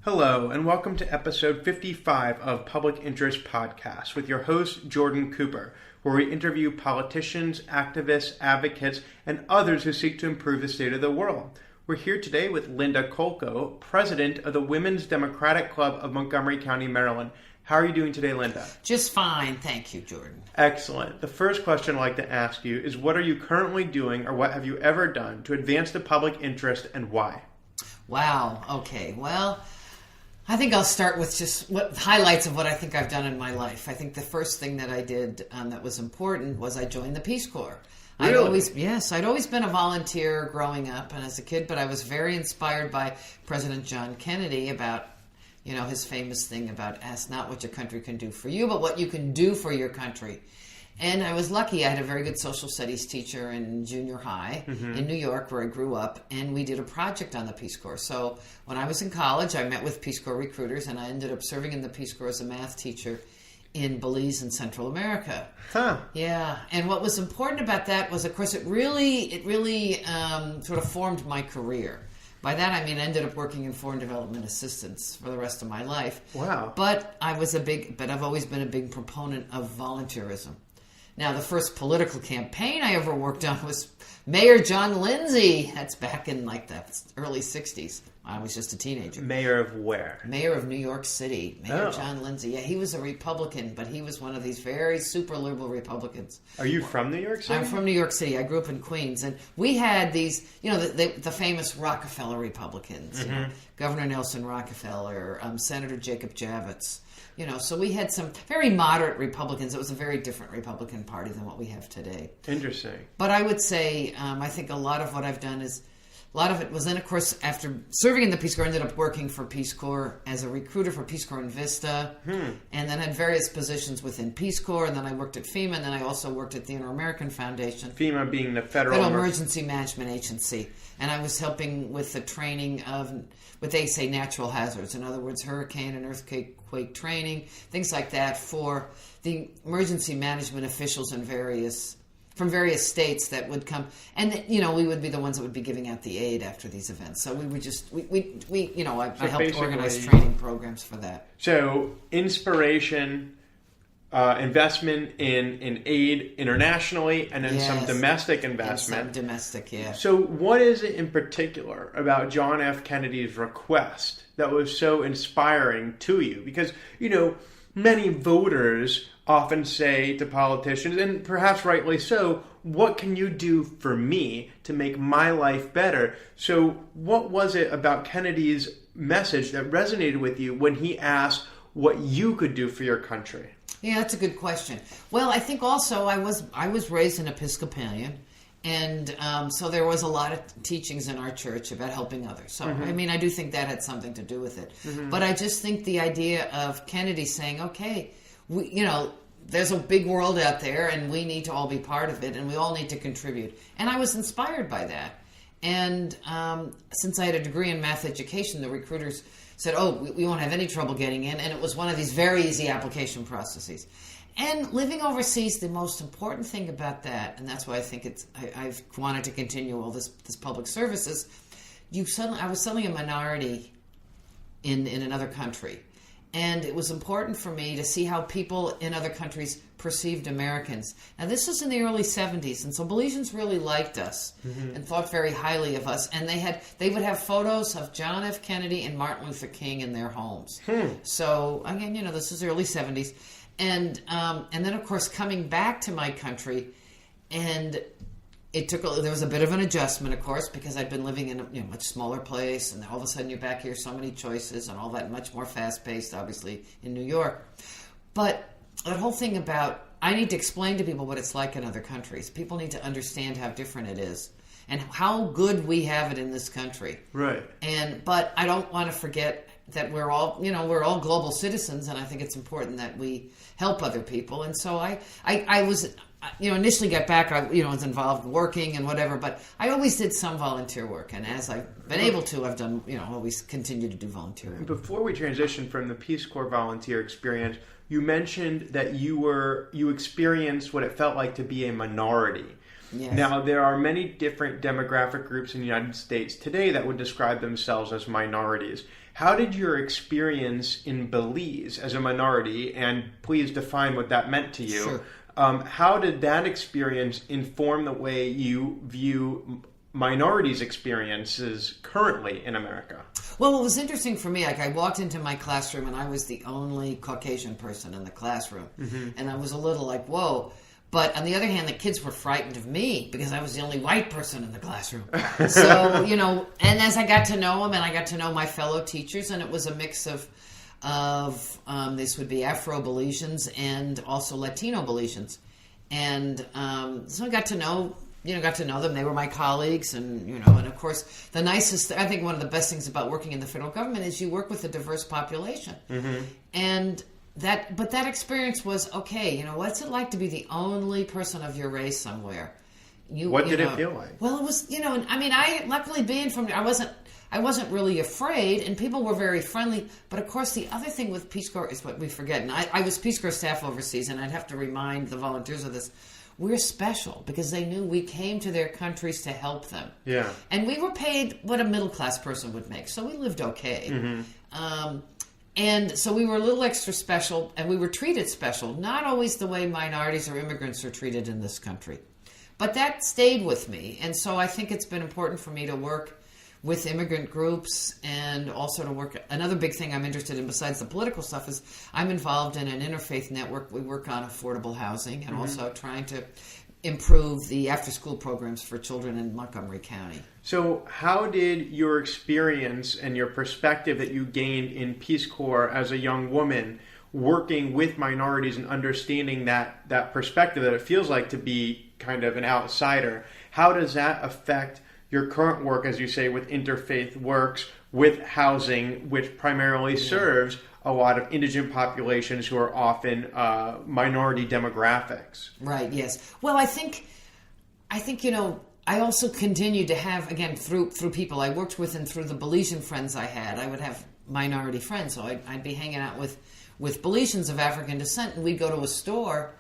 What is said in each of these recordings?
Hello, and welcome to episode 55 of Public Interest Podcast with your host, Jordan Cooper, where we interview politicians, activists, advocates, and others who seek to improve the state of the world. We're here today with Linda Kolko, president of the Women's Demcratic Club of Montgomery County, Maryland. How are you doing today, Linda? Just fine. Thank you, Jordan. Excellent. The first question I'd like to ask you is, what are you currently doing or what have you ever done to advance the public interest and why? Wow. Okay. Well, I think I'll start with just highlights of what I think I've done in my life. I think the first thing that I did that was important was I joined the Peace Corps. Really? I'd always been a volunteer growing up and as a kid, but I was very inspired by President John Kennedy about, his famous thing about ask not what your country can do for you, but what you can do for your country. And I was lucky. I had a very good social studies teacher in junior high in New York, where I grew up, and we did a project on the Peace Corps. So when I was in college, I met with Peace Corps recruiters, and I ended up serving in the Peace Corps as a math teacher in Belize and Central America. Huh. Yeah. And what was important about that was, of course, it really sort of formed my career. By that, I mean, I ended up working in foreign development assistance for the rest of my life. Wow. But I've always been a big proponent of volunteerism. Now, the first political campaign I ever worked on was Mayor John Lindsay. That's back in the early 60s. I was just a teenager. Mayor of where? Mayor of New York City. Mayor John Lindsay. Yeah, he was a Republican, but he was one of these very super liberal Republicans. Are you from New York City? I'm from New York City. I grew up in Queens. And we had these, the famous Rockefeller Republicans. Governor Nelson Rockefeller, Senator Jacob Javits. So we had some very moderate Republicans. It was a very different Republican Party than what we have today. Interesting. But I would say, I think a lot of what I've done is, a lot of it was then, of course, after serving in the Peace Corps, I ended up working for Peace Corps as a recruiter for Peace Corps in Vista, and then had various positions within Peace Corps, and then I worked at FEMA, and then I also worked at the Inter-American Foundation. FEMA being the Federal Emergency Management Agency. And I was helping with the training of what they say natural hazards. In other words, hurricane and earthquake training, things like that for the emergency management officials from various states that would come. And, we would be the ones that would be giving out the aid after these events. So we would just, I helped organize training programs for that. So inspiration, investment in aid internationally, and then some domestic investment. And some domestic, yeah. So what is it in particular about John F. Kennedy's request that was so inspiring to you? Because, many voters often say to politicians, and perhaps rightly so, what can you do for me to make my life better? So what was it about Kennedy's message that resonated with you when he asked what you could do for your country? Yeah, that's a good question. Well, I think also I was raised an Episcopalian, and so there was a lot of teachings in our church about helping others. So, I do think that had something to do with it. But I just think the idea of Kennedy saying, okay, there's a big world out there, and we need to all be part of it, and we all need to contribute. And I was inspired by that. And since I had a degree in math education, the recruiters said, we won't have any trouble getting in. And it was one of these very easy application processes. And living overseas, the most important thing about that, and that's why I think I've wanted to continue all this public services, I was suddenly a minority in another country. And it was important for me to see how people in other countries perceived Americans. Now, this was in the early 70s, and so Belizeans really liked us and thought very highly of us. And they would have photos of John F. Kennedy and Martin Luther King in their homes. So, again, this is the early 70s. And then, of course, coming back to my country, and there was a bit of an adjustment, of course, because I'd been living in a much smaller place, and all of a sudden you're back here, so many choices, and all that, much more fast-paced, obviously, in New York. But that whole thing about, I need to explain to people what it's like in other countries. People need to understand how different it is, and how good we have it in this country. Right. But I don't want to forget that we're all global citizens, and I think it's important that we help other people. And so I was, initially got back, I was involved working and whatever, but I always did some volunteer work. And as I've been able to, I've done, always continue to do volunteer work. Before we transition from the Peace Corps volunteer experience, you mentioned that you experienced what it felt like to be a minority. Yes. Now, there are many different demographic groups in the United States today that would describe themselves as minorities. How did your experience in Belize as a minority, and please define what that meant to you, Sure. How did that experience inform the way you view minorities' experiences currently in America? Well, it was interesting for me. Like, I walked into my classroom and I was the only Caucasian person in the classroom. And I was a little like, whoa. But on the other hand, the kids were frightened of me because I was the only white person in the classroom. So, and as I got to know them and I got to know my fellow teachers, and it was a mix of this would be Afro-Belizeans and also Latino-Belizeans. And so I got to know them. They were my colleagues, and and of course, I think one of the best things about working in the federal government is you work with a diverse population. And that experience was okay. What's it like to be the only person of your race somewhere? What did it feel like? Well, it was, I luckily being from, I wasn't really afraid, and people were very friendly. But of course, the other thing with Peace Corps is what we forget. And I was Peace Corps staff overseas, and I'd have to remind the volunteers of this. We're special because they knew we came to their countries to help them. Yeah. And we were paid what a middle-class person would make, so we lived okay. And so we were a little extra special, and we were treated special. Not always the way minorities or immigrants are treated in this country. But that stayed with me, and so I think it's been important for me to work with immigrant groups and also to work. Another big thing I'm interested in besides the political stuff is I'm involved in an interfaith network. We work on affordable housing and also trying to improve the after-school programs for children in Montgomery County. So how did your experience and your perspective that you gained in Peace Corps as a young woman working with minorities and understanding that perspective that it feels like to be kind of an outsider, how does that affect your current work, as you say, with Interfaith Works, with housing, which primarily serves a lot of indigent populations who are often minority demographics? Right, yes. Well, I think I also continued to have, again, through people I worked with and through the Belizean friends I had, I would have minority friends. So I'd be hanging out with Belizeans of African descent, and we'd go to a store,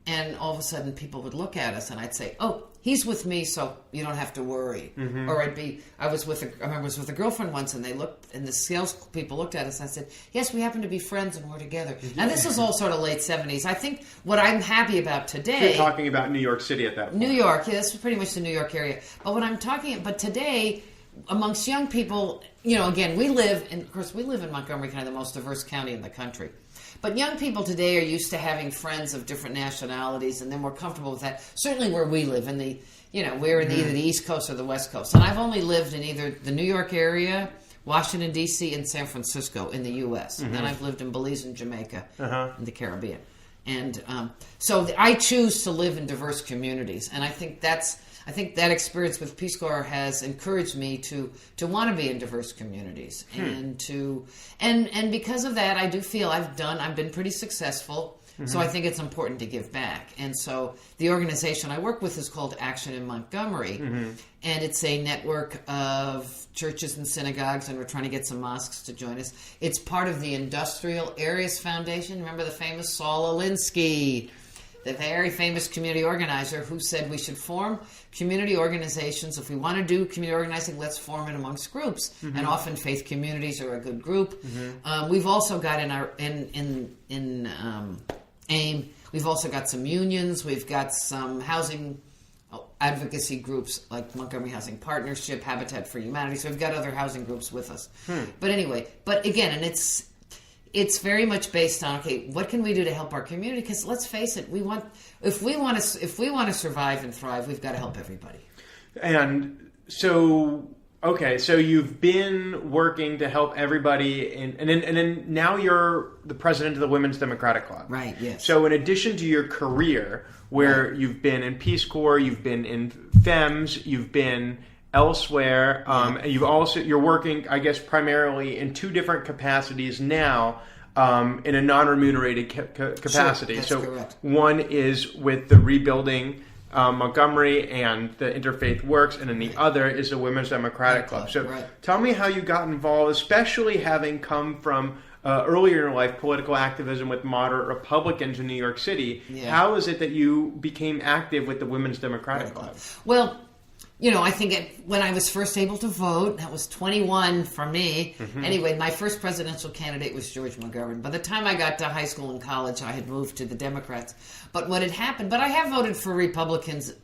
and all of a sudden people would look at us, and I'd say, "Oh, he's with me, so you don't have to worry." Or I was with a girlfriend once, and the sales people looked at us, and I said, "Yes, we happen to be friends, and we're together." Now, this was all sort of late 70s. I think what I'm happy about today... You're talking about New York City at that point. New York, yeah, this was pretty much the New York area. But today, amongst young people, again, we live in Montgomery County, the most diverse county in the country. But young people today are used to having friends of different nationalities, and they're more comfortable with that. Certainly where we live, we're in either the East Coast or the West Coast. And I've only lived in either the New York area, Washington, D.C., and San Francisco in the U.S. And then I've lived in Belize and Jamaica in the Caribbean. And so I choose to live in diverse communities. And I think that experience with Peace Corps has encouraged me to want to be in diverse communities, and because of that, I do feel I've been pretty successful. So I think it's important to give back. And so the organization I work with is called Action in Montgomery, and it's a network of churches and synagogues, and we're trying to get some mosques to join us. It's part of the Industrial Areas Foundation. Remember the famous Saul Alinsky, the very famous community organizer, who said we should form community organizations. If we want to do community organizing, let's form it amongst groups. And often faith communities are a good group. We've also got in AIM, we've also got some unions. We've got some housing advocacy groups like Montgomery Housing Partnership, Habitat for Humanity. So we've got other housing groups with us. But again, and it's very much based on, okay, what can we do to help our community? Because let's face it, if we want to survive and thrive, we've got to help everybody. And so, okay, so you've been working to help everybody, and then now you're the president of the Women's Democratic Club. Right. Yes. So in addition to your career, where you've been in Peace Corps, you've been in FEMS, you've been elsewhere. You're working, I guess, primarily in two different capacities now, in a non-remunerated capacity. Sure, that's so correct. One is with the Rebuilding Montgomery and the Interfaith Works, and then the other is the Women's Democratic Club. So tell me how you got involved, especially having come from earlier in your life political activism with moderate Republicans in New York City. Yeah. How is it that you became active with the Women's Democratic Club? Well, I think when I was first able to vote, that was 21 for me. Anyway, my first presidential candidate was George McGovern. By the time I got to high school and college, I had moved to the Democrats. But what had happened, but I have voted for Republicans,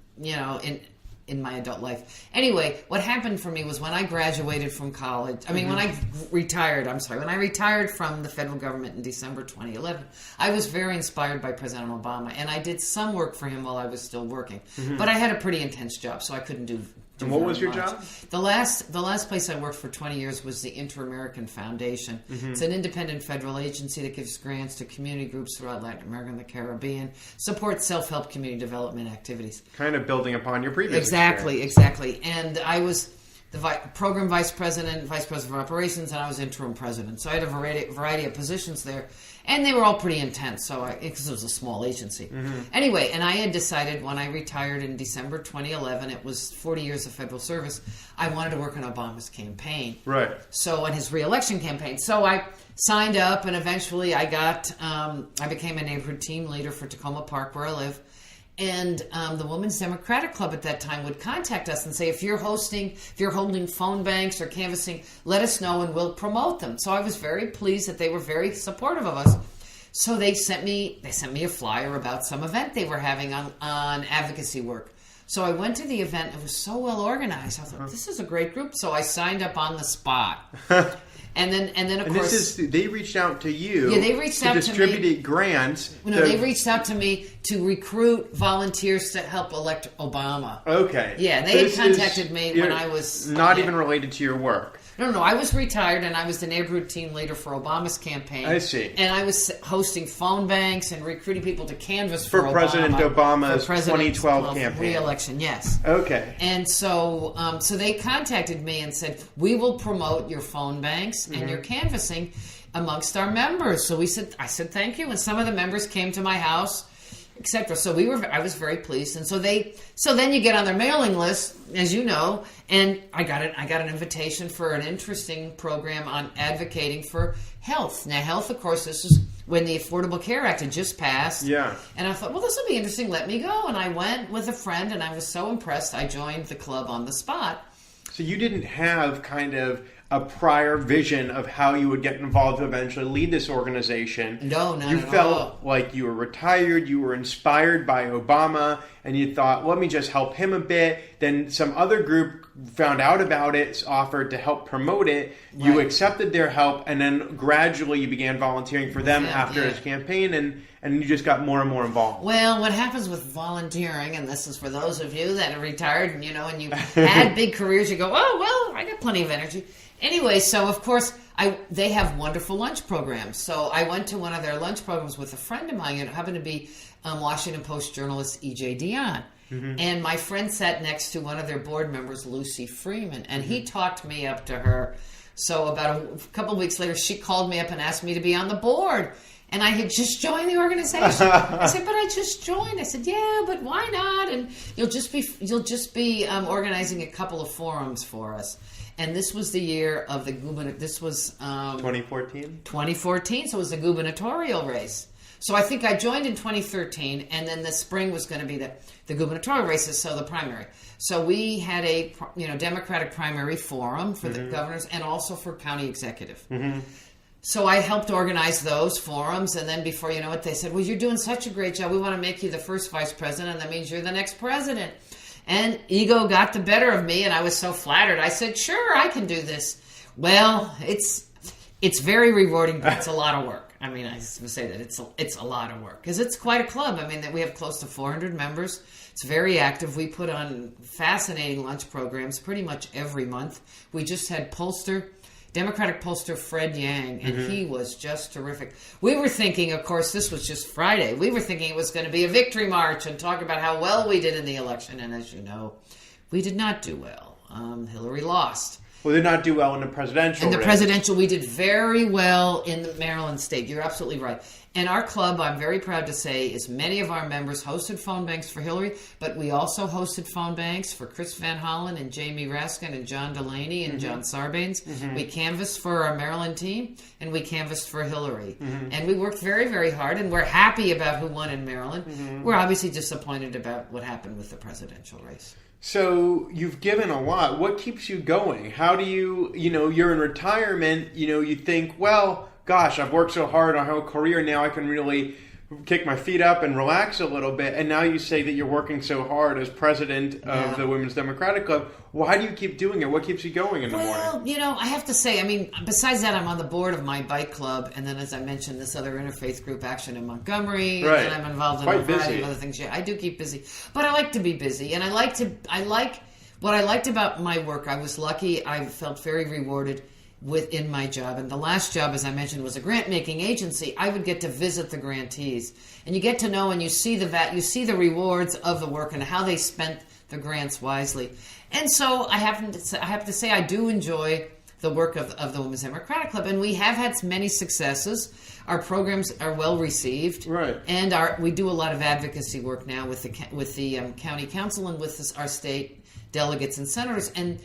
in my adult life. Anyway, what happened for me was when I graduated from college, when I retired from the federal government in December 2011, I was very inspired by President Obama, and I did some work for him while I was still working. But I had a pretty intense job, so I couldn't do And what was your much. job? The last place I worked for 20 years was the Inter-American Foundation. It's an independent federal agency that gives grants to community groups throughout Latin America and the Caribbean, supports self-help community development activities. Kind of building upon your previous Exactly. And I was the program vice president of operations, and I was interim president. So I had a variety of positions there, and they were all pretty intense. Because it was a small agency. Anyway, and I had decided when I retired in December 2011, it was 40 years of federal service, I wanted to work on Obama's campaign. Right. So on his re-election campaign. So I signed up, and eventually I became a neighborhood team leader for Tacoma Park, where I live. And the Women's Democratic Club at that time would contact us and say, if you're holding phone banks or canvassing, let us know and we'll promote them. So I was very pleased that they were very supportive of us. So they sent me a flyer about some event they were having on advocacy work. So I went to the event. It was so well organized. I thought, this is a great group. So I signed up on the spot. And then of course they reached out to you. Yeah, they reached out to me. Distributed grants. They reached out to me to recruit volunteers to help elect Obama. Okay. Yeah, they had contacted me when I was not even related to your work. No, I was retired, and I was the neighborhood team leader for Obama's campaign. I see. And I was hosting phone banks and recruiting people to canvass for President Obama's 2012 campaign. Re-election, yes. Okay. And so they contacted me and said, we will promote your phone banks and your canvassing amongst our members. So I said thank you, and some of the members came to my house, etc. So I was very pleased, and so then you get on their mailing list, as you know, and I got an invitation for an interesting program on advocating for health. Now, health, of course, this is when the Affordable Care Act had just passed. Yeah. And I thought, well, this will be interesting. Let me go. And I went with a friend, and I was so impressed. I joined the club on the spot. So you didn't have kind of a prior vision of how you would get involved to eventually lead this organization. No, not at all. You felt like you were retired, you were inspired by Obama, and you thought, let me just help him a bit. Then some other group found out about it, offered to help promote it. Right. You accepted their help, and then gradually you began volunteering for them after his campaign, and you just got more and more involved. Well, what happens with volunteering, and this is for those of you that are retired, and you had big careers, you go, oh, well, I got plenty of energy. Anyway, so of course, they have wonderful lunch programs. So I went to one of their lunch programs with a friend of mine, and it happened to be Washington Post journalist E.J. Dionne. And my friend sat next to one of their board members, Lucy Freeman, and he talked me up to her. So about a couple of weeks later, she called me up and asked me to be on the board. And I had just joined the organization. I said, but I just joined. I said, yeah, but why not? And you'll just be organizing a couple of forums for us. And this was the year of the gubernatorial. This was 2014. 2014. So it was the gubernatorial race. So I think I joined in 2013, and then the spring was going to be the gubernatorial races, so the primary. So we had a Democratic primary forum for the governors and also for county executive. So I helped organize those forums, and then before you know it, they said, well, you're doing such a great job. We want to make you the first vice president, and that means you're the next president. And ego got the better of me, and I was so flattered. I said, sure, I can do this. Well, it's very rewarding, but it's a lot of work. I mean, I just want to say that it's a lot of work because it's quite a club. I mean, that we have close to 400 members. It's very active. We put on fascinating lunch programs pretty much every month. We just had Democratic pollster Fred Yang, and he was just terrific. We were thinking, of course, this was just Friday. We were thinking it was going to be a victory march and talk about how well we did in the election. And as you know, we did not do well. Hillary lost. Well, did not do well in the presidential race. presidential, we did very well in the Maryland state. You're absolutely right. And our club, I'm very proud to say, is many of our members hosted phone banks for Hillary, but we also hosted phone banks for Chris Van Hollen and Jamie Raskin and John Delaney and John Sarbanes. We canvassed for our Maryland team, and we canvassed for Hillary. And we worked very, very hard, and we're happy about who won in Maryland. We're obviously disappointed about what happened with the presidential race. So you've given a lot. What keeps you going? How do you're in retirement, you think, well, gosh, I've worked so hard on my whole career, now I can really kick my feet up and relax a little bit. And now you say that you're working so hard as president of the Women's Democratic Club. Why do you keep doing it? What keeps you going in the morning? Well, I have to say, besides that, I'm on the board of my bike club, and then, as I mentioned, this other interfaith group, Action in Montgomery, right. and I'm involved in a variety of other things. Yeah, I do keep busy, but I like to be busy, and I like what I liked about my work. I was lucky. I felt very rewarded within my job. And the last job, as I mentioned, was a grant-making agency. I would get to visit the grantees, and you get to know and you see the rewards of the work and how they spent the grants wisely. And so I have to say I do enjoy the work of the Women's Democratic Club, and we have had many successes. Our programs are well received, right? And we do a lot of advocacy work now with the county council and with our state delegates and senators. And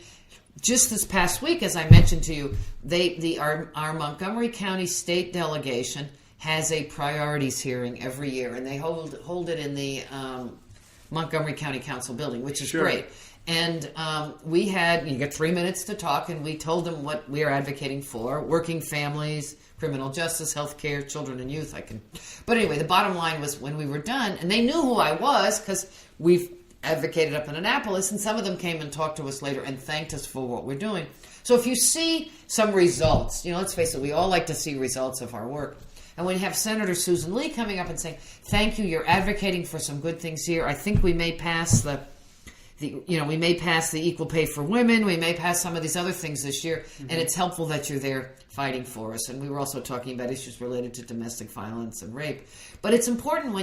just this past week, as I mentioned to you, our Montgomery County State Delegation has a priorities hearing every year, and they hold it in the Montgomery County Council building, which is great. And you get 3 minutes to talk, and we told them what we are advocating for: working families, criminal justice, healthcare, children and youth. But anyway, the bottom line was, when we were done, and they knew who I was because we've advocated up in Annapolis, and some of them came and talked to us later and thanked us for what we're doing. So if you see some results, let's face it, we all like to see results of our work. And when you have Senator Susan Lee coming up and saying, "Thank you, you're advocating for some good things here. I think we may pass the equal pay for women. We may pass some of these other things this year, and it's helpful that you're there fighting for us." And we were also talking about issues related to domestic violence and rape. But it's important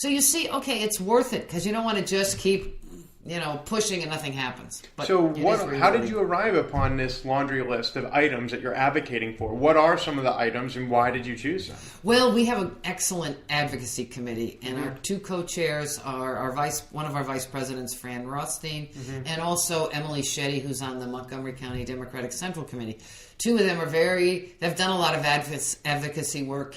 you see, okay, it's worth it, because you don't want to just keep, pushing and nothing happens. But so how did you arrive upon this laundry list of items that you're advocating for? What are some of the items, and why did you choose them? Well, we have an excellent advocacy committee, and our two co-chairs are one of our vice presidents, Fran Rothstein, and also Emily Shetty, who's on the Montgomery County Democratic Central Committee. Two of them they've done a lot of advocacy work,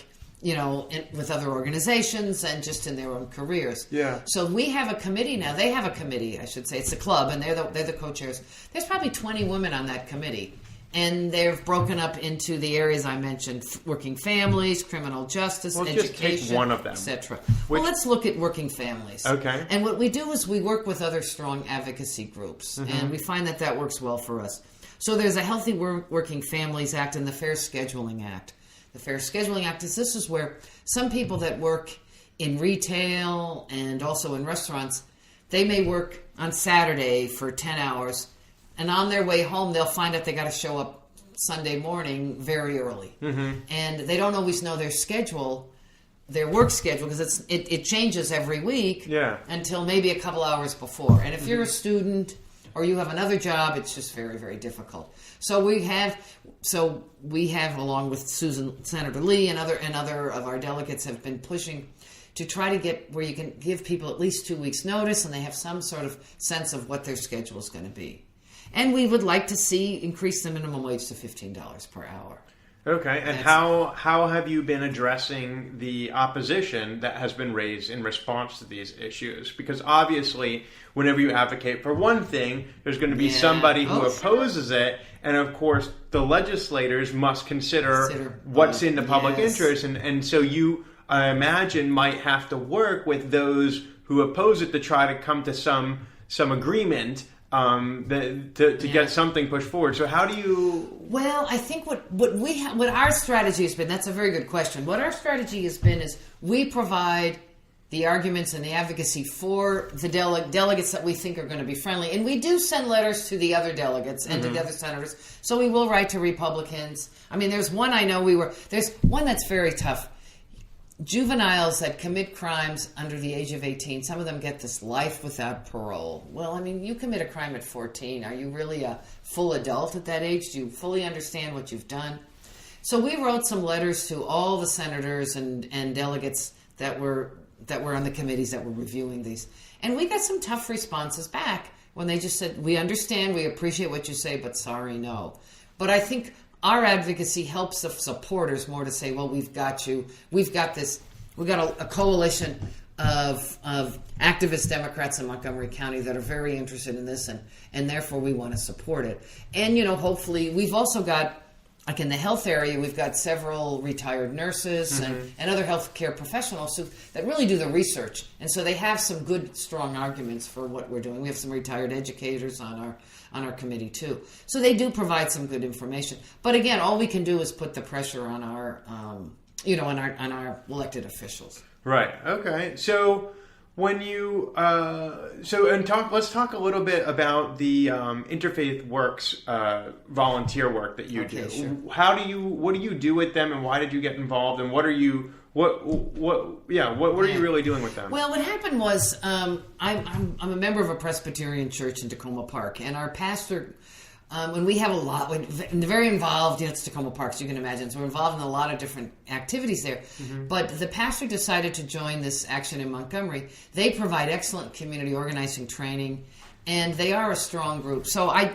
with other organizations and just in their own careers. Yeah. So we have a committee now. They have a committee, I should say. It's a club, and they're the co-chairs. There's probably 20 women on that committee, and they're broken up into the areas I mentioned: working families, criminal justice, education, just take one of them, etc. Well, let's look at working families. Okay. And what we do is we work with other strong advocacy groups, and we find that works well for us. So there's a Healthy Working Families Act and the Fair Scheduling Act. The Fair Scheduling Act is where some people that work in retail and also in restaurants, they may work on Saturday for 10 hours, and on their way home they'll find out they got to show up Sunday morning very early. And they don't always know their work schedule, because it changes every week until maybe a couple hours before. And if you're a student or you have another job, it's just very, very difficult. So we have, along with Senator Lee and other of our delegates, have been pushing to try to get where you can give people at least 2 weeks' notice, and they have some sort of sense of what their schedule is going to be. And we would like to increase the minimum wage to $15 per hour. Okay, and how have you been addressing the opposition that has been raised in response to these issues? Because obviously, whenever you advocate for one thing, there's going to be somebody who opposes it, and of course, the legislators must consider what's in the public interest, and so you, I imagine, might have to work with those who oppose it to try to come to some agreement to get something pushed forward. So how do you... Well, I think what our strategy has been, that's a very good question. What our strategy has been is we provide the arguments and the advocacy for the delegates that we think are going to be friendly. And we do send letters to the other delegates and to the other senators. So we will write to Republicans. I mean, there's one I know there's one that's very tough. juveniles that commit crimes under the age of 18, some of them get this life without parole. Well, I mean, you commit a crime at 14. Are you really a full adult at that age? Do you fully understand what you've done? So we wrote some letters to all the senators and delegates that were on the committees that were reviewing these. And we got some tough responses back when they just said, we understand, we appreciate what you say, but sorry, no. But I think our advocacy helps the supporters more to say, well, we've got you. We've got this. We've got a coalition of activist Democrats in Montgomery County that are very interested in this, and therefore we want to support it. And, hopefully we've also got, like in the health area, we've got several retired nurses and other healthcare professionals that really do the research. And so they have some good, strong arguments for what we're doing. We have some retired educators on our committee too. So they do provide some good information. But again, all we can do is put the pressure on our, on our elected officials. Right. Okay. So when you let's talk a little bit about the Interfaith Works volunteer work that you do. Sure. What do you do with them, and why did you get involved, and what are you really doing with them? Well, what happened was I'm a member of a Presbyterian church in Tacoma Park, and our pastor. And we have very involved, it's Tacoma Park, so you can imagine. So we're involved in a lot of different activities there. But the pastor decided to join this action in Montgomery. They provide excellent community organizing training, and they are a strong group. So I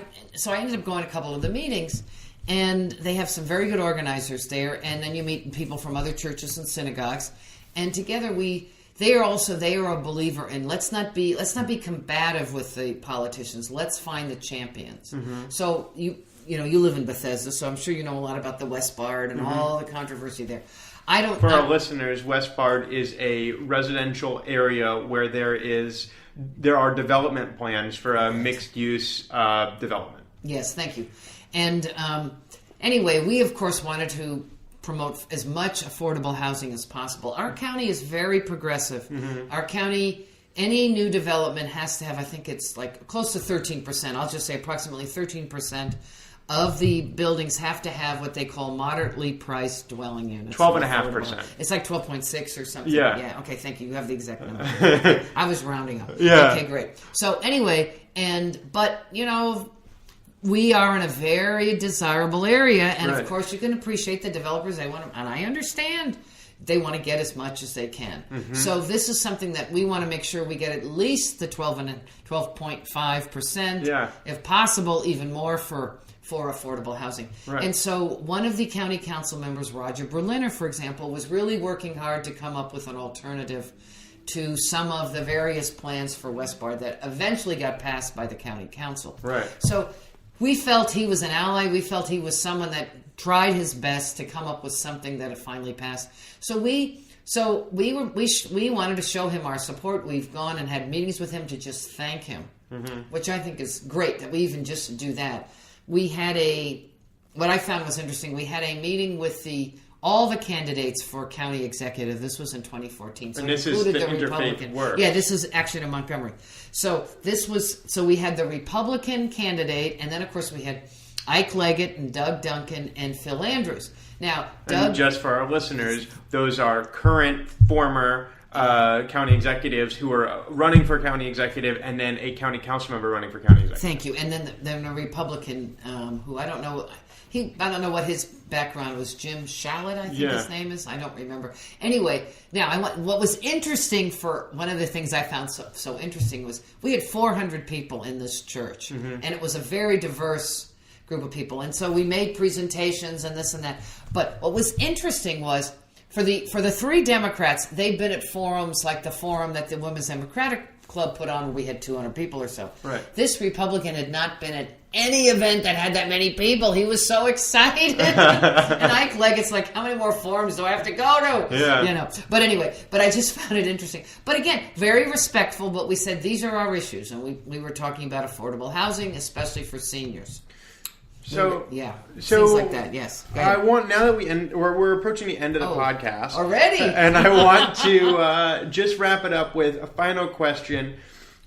ended up going to a couple of the meetings, and they have some very good organizers there. And then you meet people from other churches and synagogues, and together they are a believer in let's not be combative with the politicians. Let's find the champions. So you live in Bethesda, so I'm sure you know a lot about the West Bard and all the controversy there. For our listeners, West Bard is a residential area where there are development plans for a mixed use development. Yes, thank you. And anyway, we of course wanted to promote as much affordable housing as possible. Our county is very progressive. Our county, any new development has to have, I think it's like close to 13%. I'll just say approximately 13% of the buildings have to have what they call moderately priced dwelling units. 12.5%. It's like 12.6 or something. Yeah. Okay, thank you. You have the exact number. I was rounding up. Yeah. Okay, great. So anyway, but we are in a very desirable area, and of course you can appreciate the developers. They want to, and I understand they want to get as much as they can. So this is something that we want to make sure we get at least the 12.5%, if possible, even more for affordable housing. Right. And so one of the county council members, Roger Berliner, for example, was really working hard to come up with an alternative to some of the various plans for West Bard that eventually got passed by the county council. Right. So we felt he was an ally. We felt he was someone that tried his best to come up with something that had finally passed. So we wanted to show him our support. We've gone and had meetings with him to just thank him, which I think is great that we even just do that. We had what I found was interesting. We had a meeting with all the candidates for county executive. This was in 2014. So and this is the Interfaith Works. Yeah, this is actually in Montgomery. So we had the Republican candidate, and then of course we had Ike Leggett and Doug Duncan and Phil Andrews. Now, Doug, and just for our listeners, those are current, former county executives who are running for county executive, and then a county council member running for county executive. Thank you. And then a Republican who I don't know. I don't know what his background was. Jim Shallot, I think his name is. I don't remember. Anyway, now what was interesting, for one of the things I found so interesting was we had 400 people in this church, and it was a very diverse group of people. And so we made presentations and this and that. But what was interesting was for the three Democrats, they've been at forums like the forum that the Women's Democratic Club put on where we had 200 people or so. Right. This Republican had not been at any event that had that many people. He was so excited. And Ike Leggett's like, how many more forums do I have to go to? Yeah. But anyway, but I just found it interesting. But again, very respectful, but we said these are our issues. And we were talking about affordable housing, especially for seniors. So things like that. Yes. I want, now that we're approaching the end of the podcast already, and I want to just wrap it up with a final question.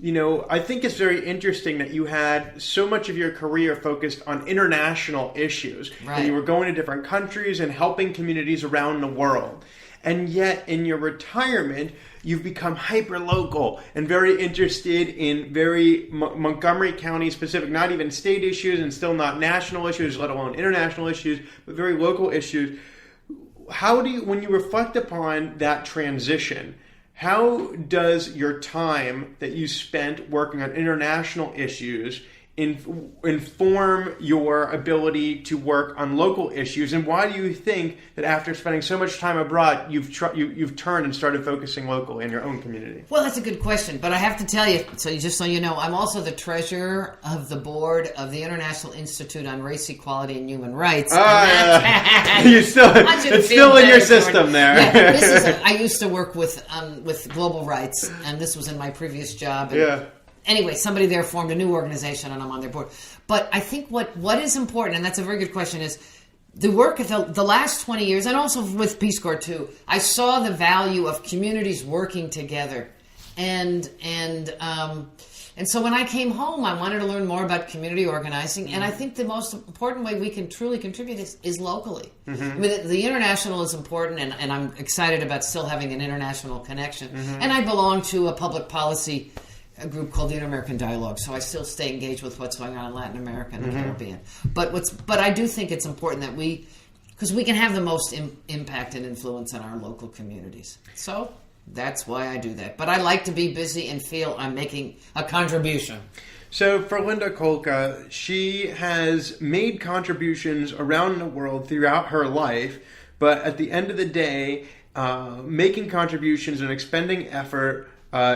I think it's very interesting that you had so much of your career focused on international issues, right, and you were going to different countries and helping communities around the world. And yet, in your retirement, you've become hyper-local and very interested in very Montgomery County specific, not even state issues and still not national issues, let alone international issues, but very local issues. How do you, when you reflect upon that transition, how does your time that you spent working on international issues inform your ability to work on local issues, and why do you think that after spending so much time abroad, you've turned and started focusing locally in your own community? Well, that's a good question, but I have to tell you, just so you know, I'm also the treasurer of the board of the International Institute on Race, Equality, and Human Rights. It's still in your system there. Yeah, I used to work with global rights, and this was in my previous job. And anyway, somebody there formed a new organization, and I'm on their board. But I think what is important, and that's a very good question, is the work of the last 20 years, and also with Peace Corps too, I saw the value of communities working together. And so when I came home, I wanted to learn more about community organizing, and I think the most important way we can truly contribute is locally. Mm-hmm. I mean, the international is important, and I'm excited about still having an international connection. Mm-hmm. And I belong to a public policy group called the Inter-American Dialogue, so I still stay engaged with what's going on in Latin America and the Caribbean. But I do think it's important that because we can have the most impact and influence in our local communities. So that's why I do that. But I like to be busy and feel I'm making a contribution. So for Linda Kolko, she has made contributions around the world throughout her life, but at the end of the day, making contributions and expending effort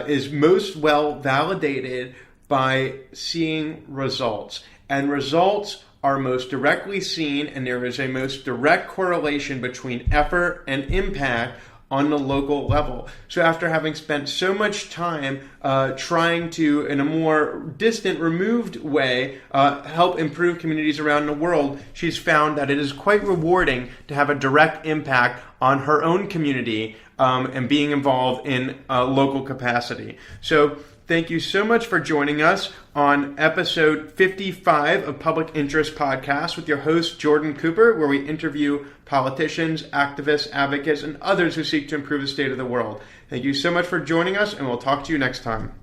is most well validated by seeing results. And results are most directly seen, and there is a most direct correlation between effort and impact on the local level. So after having spent so much time trying to, in a more distant, removed way, help improve communities around the world, she's found that it is quite rewarding to have a direct impact on her own community and being involved in a local capacity. So thank you so much for joining us on episode 55 of Public Interest Podcast with your host, Jordan Cooper, where we interview politicians, activists, advocates, and others who seek to improve the state of the world. Thank you so much for joining us, and we'll talk to you next time.